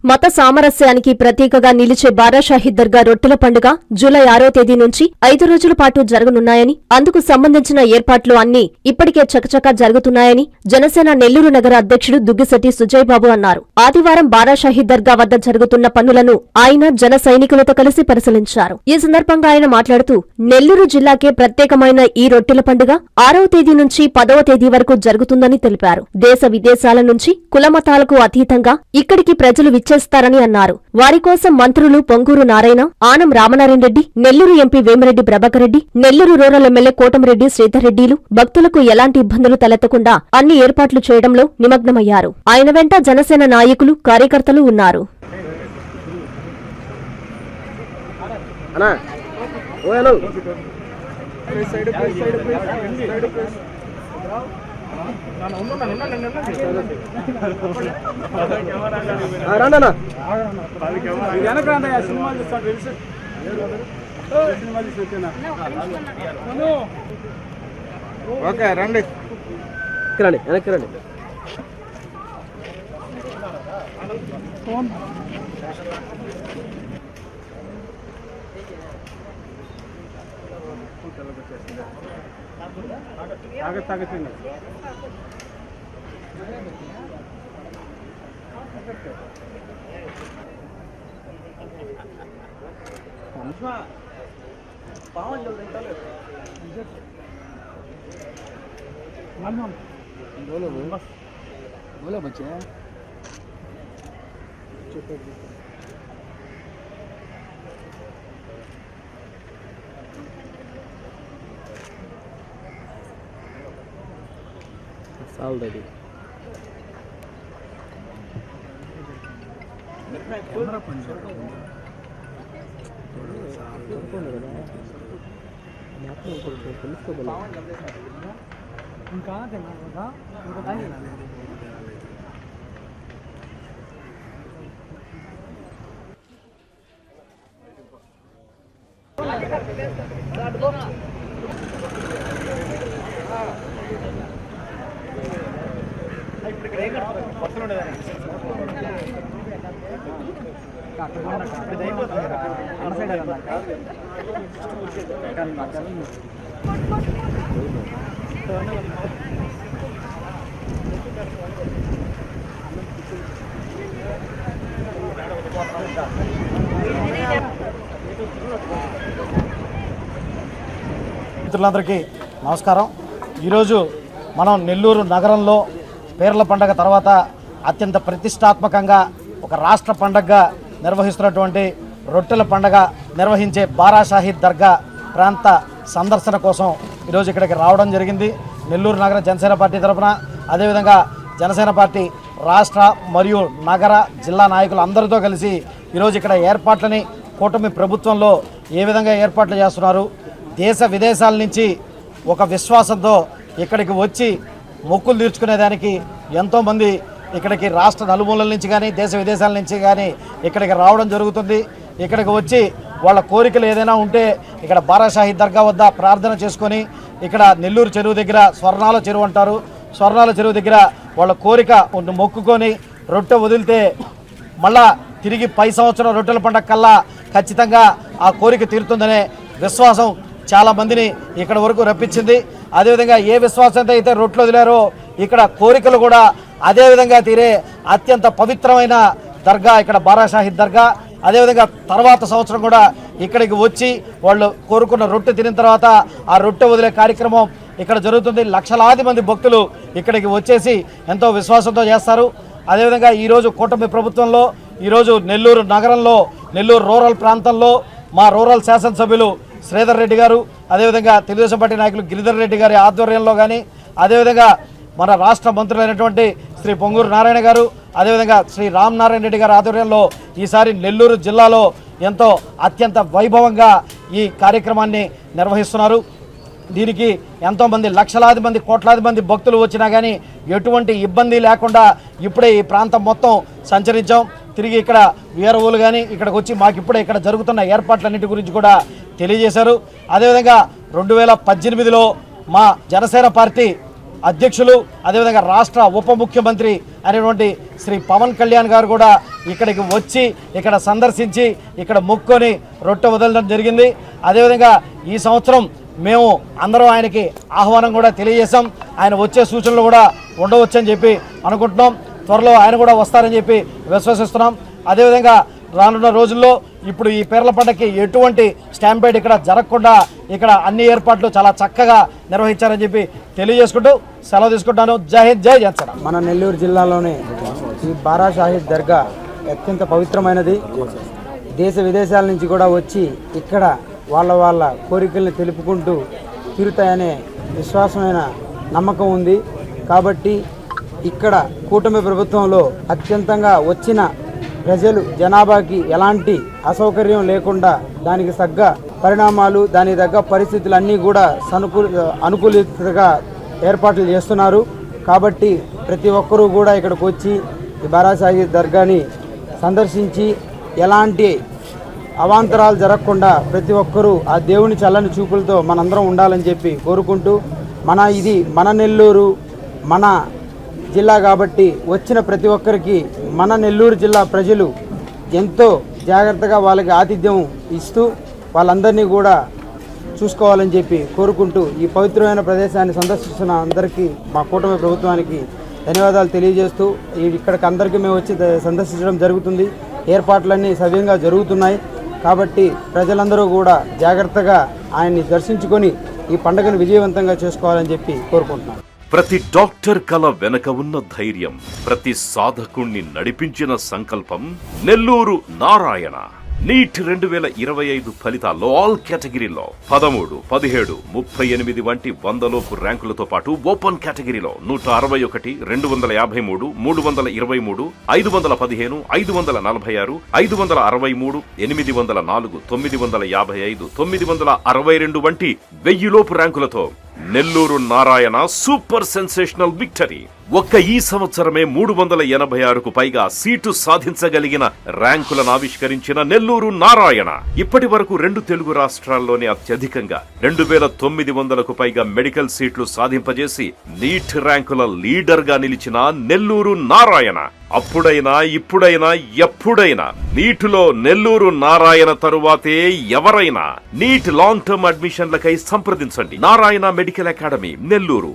మత సామరస్యానికి ప్రతీకగా నిలిచే బారాషాహిద్ దర్గా రొట్టెల పండుగ జూలై 6వ తేదీ నుంచి 5 రోజుల పాటు జరగనున్నాయని, అందుకు సంబంధించిన ఏర్పాట్లు అన్నీ ఇప్పటికే చకచకా జరుగుతున్నాయని జనసేన నెల్లూరు నగర అధ్యక్షుడు దుగ్గిశెట్టి సుజయ్ బాబు అన్నారు. ఆదివారం బారాషాహిద్ దర్గా వద్ద జరుగుతున్న పనులను ఆయన జన సైనికులతో కలిసి పరిశీలించారు. ఈ సందర్భంగా ఆయన మాట్లాడుతూ, నెల్లూరు జిల్లాకే ప్రత్యేకమైన ఈ రొట్టెల పండుగ 6వ తేదీ నుంచి 10వ తేదీ వరకు జరుగుతుందని తెలిపారు. దేశ విదేశాల నుంచి కులమతాలకు అతీతంగా ఇక్కడికి ప్రజలు విచ్చేస్తారని అన్నారు. వారి కోసం మంత్రులు Ponguru Narayana, Anam Ramanarayana Reddy, Nellore MP Vemireddy Prabhakar Reddy, Nellore rural MLA Kotamreddy Sridhar రెడ్డిలు భక్తులకు ఎలాంటి ఇబ్బందులు తలెత్తకుండా అన్ని ఏర్పాట్లు చేయడంలో నిమగ్నమయ్యారు. ఆయన వెంట జనసేన నాయకులు, కార్యకర్తలు ఉన్నారు. ఓకే రండి, వెనక్కి రండి. बोलो बच्चे ऑलरेडी మిత్రులందరికీ నమస్కారం. ఈరోజు మనం నెల్లూరు నగరంలో పీర్ల పండగ తర్వాత అత్యంత ప్రతిష్టాత్మకంగా ఒక రాష్ట్ర పండగగా నిర్వహిస్తున్నటువంటి రొట్టెల పండగ నిర్వహించే బారాషాహిద్ దర్గా ప్రాంత సందర్శన కోసం ఈరోజు ఇక్కడికి రావడం జరిగింది. నెల్లూరు నగర జనసేన పార్టీ తరఫున, అదేవిధంగా జనసేన పార్టీ రాష్ట్ర మరియు నగర జిల్లా నాయకులు అందరితో కలిసి ఈరోజు ఇక్కడ ఏర్పాట్లని కూటమి ప్రభుత్వంలో ఏ విధంగా ఏర్పాట్లు చేస్తున్నారు, దేశ విదేశాల నుంచి ఒక విశ్వాసంతో ఇక్కడికి వచ్చి మొక్కులు తీర్చుకునేదానికి ఎంతోమంది ఇక్కడికి రాష్ట్ర నలుమూలల నుంచి కానీ దేశ విదేశాల నుంచి కానీ ఇక్కడికి రావడం జరుగుతుంది. ఇక్కడికి వచ్చి వాళ్ళ కోరికలు ఏదైనా ఉంటే ఇక్కడ బారాషాహిద్ దర్గా వద్ద ప్రార్థన చేసుకొని, ఇక్కడ నెల్లూరు చెరువు దగ్గర స్వర్ణాల చెరువు అంటారు, స్వర్ణాల చెరువు దగ్గర వాళ్ళ కోరిక మొక్కుకొని రొట్టె వదిలితే మళ్ళా తిరిగి పై సంవత్సరం రొట్టెల పండగ కల్లా ఖచ్చితంగా ఆ కోరిక తీరుతుందనే విశ్వాసం చాలామందిని ఇక్కడ వరకు రప్పించింది. అదేవిధంగా ఏ విశ్వాసంతో అయితే రొట్టెలు వదిలారో ఇక్కడ కోరికలు కూడా అదేవిధంగా తీరే అత్యంత పవిత్రమైన దర్గా ఇక్కడ బారాషాహిద్ దర్గా. అదేవిధంగా తర్వాత సంవత్సరం కూడా ఇక్కడికి వచ్చి వాళ్ళు కోరుకున్న రొట్టె తినిన తర్వాత ఆ రొట్టె వదిలే కార్యక్రమం ఇక్కడ జరుగుతుంది. లక్షలాది మంది భక్తులు ఇక్కడికి వచ్చేసి ఎంతో విశ్వాసంతో చేస్తారు. అదేవిధంగా ఈరోజు కూటమి ప్రభుత్వంలో ఈరోజు నెల్లూరు నగరంలో, నెల్లూరు రూరల్ ప్రాంతంలో మా రూరల్ శాసనసభ్యులు శ్రీధర్ రెడ్డి గారు, అదేవిధంగా తెలుగుదేశం పార్టీ నాయకులు గిరిధర్ రెడ్డి గారి ఆధ్వర్యంలో కానీ, అదేవిధంగా మన రాష్ట్ర మంత్రులైనటువంటి శ్రీ పొంగూరు నారాయణ గారు, అదేవిధంగా శ్రీ రామనారాయణ రెడ్డి గారి ఆధ్వర్యంలో ఈసారి నెల్లూరు జిల్లాలో ఎంతో అత్యంత వైభవంగా ఈ కార్యక్రమాన్ని నిర్వహిస్తున్నారు. దీనికి ఎంతోమంది లక్షలాది మంది, కోట్లాది మంది భక్తులు వచ్చినా కానీ ఎటువంటి ఇబ్బంది లేకుండా ఇప్పుడే ఈ ప్రాంతం మొత్తం సంచరించాం. తిరిగి ఇక్కడ వీఆర్ఓలు కానీ ఇక్కడికి వచ్చి మాకు ఇప్పుడే ఇక్కడ జరుగుతున్న ఏర్పాట్లన్నింటి గురించి కూడా తెలియజేశారు. అదేవిధంగా 2018లో మా జనసేన పార్టీ అధ్యక్షులు అదేవిధంగా రాష్ట్ర ఉప ముఖ్యమంత్రి అనేటువంటి శ్రీ పవన్ కళ్యాణ్ గారు కూడా ఇక్కడికి వచ్చి ఇక్కడ సందర్శించి ఇక్కడ మొక్కుని రొట్టె వదలడం జరిగింది. అదేవిధంగా ఈ సంవత్సరం మేము అందరం ఆయనకి ఆహ్వానం కూడా తెలియజేశాం. ఆయన వచ్చే సూచనలు కూడా ఉండవచ్చని చెప్పి అనుకుంటున్నాం. త్వరలో ఆయన కూడా వస్తారని చెప్పి విశ్వసిస్తున్నాం. అదేవిధంగా రానున్న రోజుల్లో ఇప్పుడు ఈ పీర్ల పండగకి ఎటువంటి స్టాంపేడ్ ఇక్కడ జరగకుండా ఇక్కడ అన్ని ఏర్పాట్లు చాలా చక్కగా నిర్వహించారని చెప్పి తెలియజేసుకుంటూ సెలవు తీసుకుంటాను. జై హింద్, జై జనసేన. మన నెల్లూరు జిల్లాలోని ఈ బారా షాహిద్ దర్గా అత్యంత పవిత్రమైనది. దేశ విదేశాల నుంచి కూడా వచ్చి ఇక్కడ వాళ్ళ కోరికల్ని తెలుపుకుంటూ తీరుతాయనే విశ్వాసమైన నమ్మకం ఉంది. కాబట్టి ఇక్కడ కూటమి ప్రభుత్వంలో అత్యంతంగా వచ్చిన ప్రజలు జనాభాకి ఎలాంటి అసౌకర్యం లేకుండా దానికి తగ్గ పరిణామాలు దానికి తగ్గ పరిస్థితులన్నీ కూడా అనుకూలితగా ఏర్పాట్లు చేస్తున్నారు. కాబట్టి ప్రతి ఒక్కరూ కూడా ఇక్కడికి వచ్చి ఈ బారా షాహిద్ దర్గాని సందర్శించి ఎలాంటి అవాంతరాలు జరగకుండా ప్రతి ఒక్కరూ ఆ దేవుని చల్లని చూపులతో మనందరం ఉండాలని చెప్పి కోరుకుంటూ మన నెల్లూరు మన జిల్లా కాబట్టి వచ్చిన ప్రతి ఒక్కరికి మన నెల్లూరు జిల్లా ప్రజలు ఎంతో జాగ్రత్తగా వాళ్ళకి ఆతిథ్యం ఇస్తూ వాళ్ళందరినీ కూడా చూసుకోవాలని చెప్పి కోరుకుంటూ ఈ పవిత్రమైన ప్రదేశాన్ని సందర్శిస్తున్న అందరికీ మా కూటమి ప్రభుత్వానికి ధన్యవాదాలు తెలియజేస్తూ ఇక్కడికి అందరికీ మేము వచ్చి సందర్శించడం జరుగుతుంది. ఏర్పాట్లన్నీ సవ్యంగా జరుగుతున్నాయి. కాబట్టి ప్రజలందరూ కూడా జాగ్రత్తగా ఆయన్ని దర్శించుకొని ఈ పండుగను విజయవంతంగా చేసుకోవాలని చెప్పి కోరుకుంటున్నాను. ప్రతి డాక్టర్ కల వెనక ఉన్న ధైర్యం, ప్రతి సాధకుణ్ణి నడిపించిన సంకల్పం నెల్లూరు నారాయణ. నీట్ 2025 ఫలితాల్లో ఆల్ కేటగిరీలో 13, 17, 38 వంటి 100లోపు ర్యాంకులతో పాటు ఓపెన్ కేటగిరీలో 161, 253, 323, 515, 546, 563, 804, 955, 962 వంటి 1000లోపు ర్యాంకులతో Nellore Narayana super sensational victory. ఒక్క ఈ సంవత్సరమే 386కు పైగా సీటు సాధించగలిగిన ర్యాంకులను ఆవిష్కరించిన నెల్లూరు నారాయణ ఇప్పటి వరకు 2 తెలుగు రాష్ట్రాల్లోనే అత్యధికంగా 2900కు పైగా మెడికల్ సీట్లు సాధింపజేసి నీట్ ర్యాంకుల లీడర్ గా నిలిచిన నెల్లూరు నారాయణ అప్పుడైనా ఇప్పుడైనా ఎప్పుడైనా నీటిలో నెల్లూరు నారాయణ తరువాతే ఎవరైనా. నీట్ లాంగ్ టర్మ్ అడ్మిషన్లకై సంప్రదించండి. Narayana medical academy, Nellore.